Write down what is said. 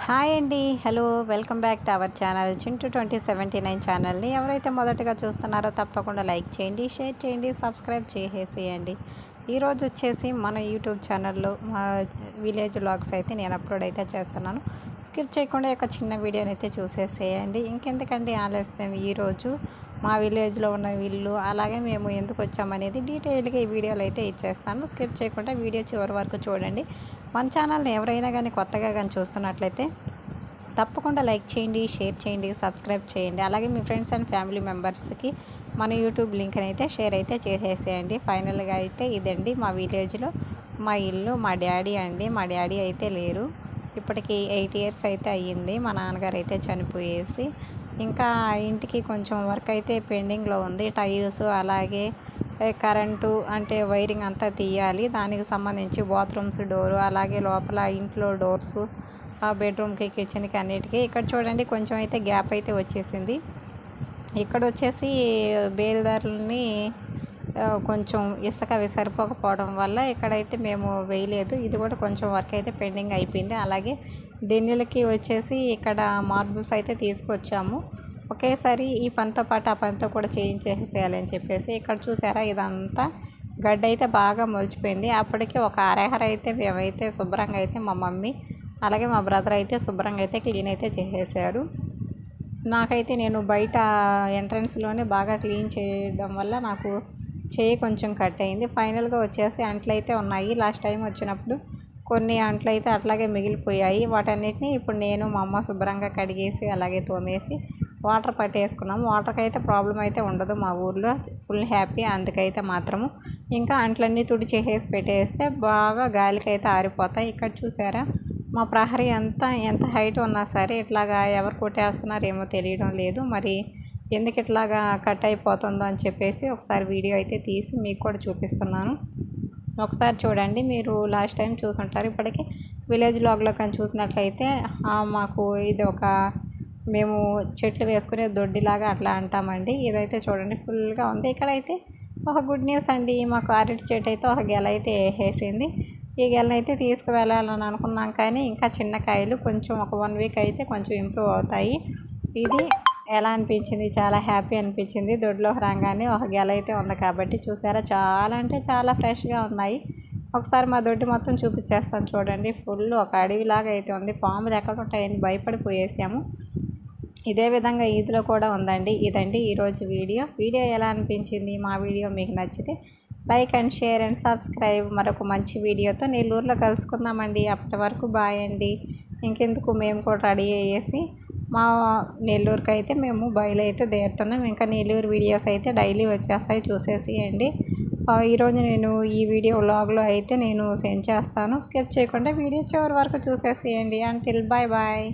Hi అండి. Hello. Welcome back to our channel Chintu 2079 ఛానల్ని ఎవరైతే మొదటగా చూస్తున్నారో తప్పకుండా లైక్ చేయండి, షేర్ చేయండి, సబ్స్క్రైబ్ చేసేసేయండి. ఈరోజు వచ్చేసి మన యూట్యూబ్ ఛానల్లో మా విలేజ్ వ్లాగ్స్ అయితే నేను అప్లోడ్ అయితే చేస్తున్నాను. స్కిప్ చేయకుండా ఒక చిన్న వీడియోని అయితే చూసేసేయండి. ఇంకెందుకంటే ఆలస్యం, ఈరోజు మా విలేజ్లో ఉన్న ఇల్లు అలాగే మేము ఎందుకు వచ్చామనేది డీటెయిల్గా ఈ వీడియోలో అయితే ఇచ్చేస్తాను. స్కిప్ చేయకుండా వీడియో చివరి వరకు చూడండి. మన ఛానల్ని ఎవరైనా కానీ కొత్తగా కానీ చూస్తున్నట్లయితే తప్పకుండా లైక్ చేయండి, షేర్ చేయండి, సబ్స్క్రైబ్ చేయండి. అలాగే మీ ఫ్రెండ్స్ అండ్ ఫ్యామిలీ మెంబర్స్కి మన యూట్యూబ్ లింక్ని అయితే షేర్ అయితే చేసేసేయండి. ఫైనల్గా అయితే ఇదండి మా విలేజ్లో మా ఇల్లు. మా డాడీ అండి, మా డాడీ అయితే లేరు. ఇప్పటికి 8 ఇయర్స్ అయితే అయ్యింది మా నాన్నగారు అయితే చనిపోయేసి. ఇంకా ఇంటికి కొంచెం వర్క్ అయితే పెండింగ్లో ఉంది. టైల్స్ అలాగే కరెంటు అంటే వైరింగ్ అంతా తీయాలి. దానికి సంబంధించి బాత్రూమ్స్ డోరు అలాగే లోపల ఇంట్లో డోర్సు, ఆ బెడ్రూమ్కి కిచెన్కి అన్నిటికీ. ఇక్కడ చూడండి కొంచెం అయితే గ్యాప్ అయితే వచ్చేసింది. ఇక్కడ వచ్చేసి బేల్దారులని కొంచెం ఇసుక అవి సరిపోకపోవడం వల్ల ఇక్కడైతే మేము వేయలేదు. ఇది కూడా కొంచెం వర్క్ అయితే పెండింగ్ అయిపోయింది. అలాగే దిన్నెలకి వచ్చేసి ఇక్కడ మార్బుల్స్ అయితే తీసుకొచ్చాము. ఒకేసారి ఈ పనితో పాటు ఆ పనితో కూడా చేయించేసేయాలని చెప్పేసి. ఇక్కడ చూసారా ఇదంతా గడ్డ అయితే బాగా మొలిచిపోయింది. అప్పటికి ఒక అరహర అయితే మేమైతే శుభ్రంగా అయితే మా మమ్మీ అలాగే మా బ్రదర్ అయితే శుభ్రంగా అయితే క్లీన్ అయితే చేసేసారు. నాకైతే నేను బయట ఎంట్రన్స్లోనే బాగా క్లీన్ చేయడం వల్ల నాకు చేయి కొంచెం కట్ అయింది. ఫైనల్గా వచ్చేసి అంట్లయితే ఉన్నాయి. లాస్ట్ టైం వచ్చినప్పుడు కొన్ని అంట్లయితే అట్లాగే మిగిలిపోయాయి. వాటన్నిటిని ఇప్పుడు నేను మా అమ్మ శుభ్రంగా కడిగేసి అలాగే తోమేసి వాటర్ పట్టేసుకున్నాము. వాటర్కి అయితే ప్రాబ్లం అయితే ఉండదు మా ఊర్లో. ఫుల్ హ్యాపీ అందుకైతే మాత్రము. ఇంకా అంట్లన్నీ తుడి చేసేసి పెట్టేస్తే బాగా గాలికి అయితే ఆరిపోతాయి. ఇక్కడ చూసారా మా ప్రహరీ ఎంత హైట్ ఉన్నా సరే ఇట్లాగా ఎవరు కొట్టేస్తున్నారేమో తెలియడం లేదు. మరి ఎందుకు ఇట్లాగా కట్ అయిపోతుందో అని చెప్పేసి ఒకసారి వీడియో అయితే తీసి మీకు కూడా చూపిస్తున్నాను. ఒకసారి చూడండి. మీరు లాస్ట్ టైం చూసుంటారు. ఇప్పటికీ విలేజ్ వ్లాగ్లో కానీ చూసినట్లయితే మాకు ఇది ఒక మేము చెట్లు వేసుకునే దొడ్డిలాగా అట్లా అంటామండి. ఇదైతే చూడండి ఫుల్గా ఉంది. ఇక్కడైతే ఒక గుడ్ న్యూస్ అండి. మాకు అరటి చెట్టు అయితే ఒక గెల అయితే వేసేసింది. ఈ గెలనైతే తీసుకువెళ్ళాలని అనుకున్నాం కానీ ఇంకా చిన్న కాయలు కొంచెం ఒక 1 వీక్ అయితే కొంచెం ఇంప్రూవ్ అవుతాయి. ఇది ఎలా అనిపించింది? చాలా హ్యాపీ అనిపించింది. దొడ్లో రాగానే ఒక గెల అయితే ఉంది కాబట్టి. చూసారా చాలా అంటే చాలా ఫ్రెష్గా ఉన్నాయి. ఒకసారి మా దొడ్డి మొత్తం చూపించేస్తాను చూడండి. ఫుల్ ఒక అడవిలాగా అయితే ఉంది. పాములు ఎక్కడ ఉంటాయని భయపడిపోయేసాము. ఇదే విధంగా ఈదిలో కూడా ఉందండి. ఇదండి ఈరోజు వీడియో ఎలా అనిపించింది? మా వీడియో మీకు నచ్చితే like and share and subscribe. మరొక మంచి వీడియోతో నెల్లూరులో కలుసుకుందామండి. అప్పటి వరకు బాయ్ అండి. ఇంకెందుకు మేము కూడా రెడీ అయ్యేసి మా నెల్లూరుకి అయితే మేము బయలుైతే దేరుతున్నాం. ఇంకా నెల్లూరు వీడియోస్ అయితే డైలీ వచ్చేస్తాయి, చూసేసేయండి. ఈరోజు నేను ఈ వీడియో వ్లాగ్లో అయితే నేను సెండ్ చేస్తాను. స్కిప్ చేయకుండా వీడియో చివరి వరకు చూసేసేయండి. Until bye bye.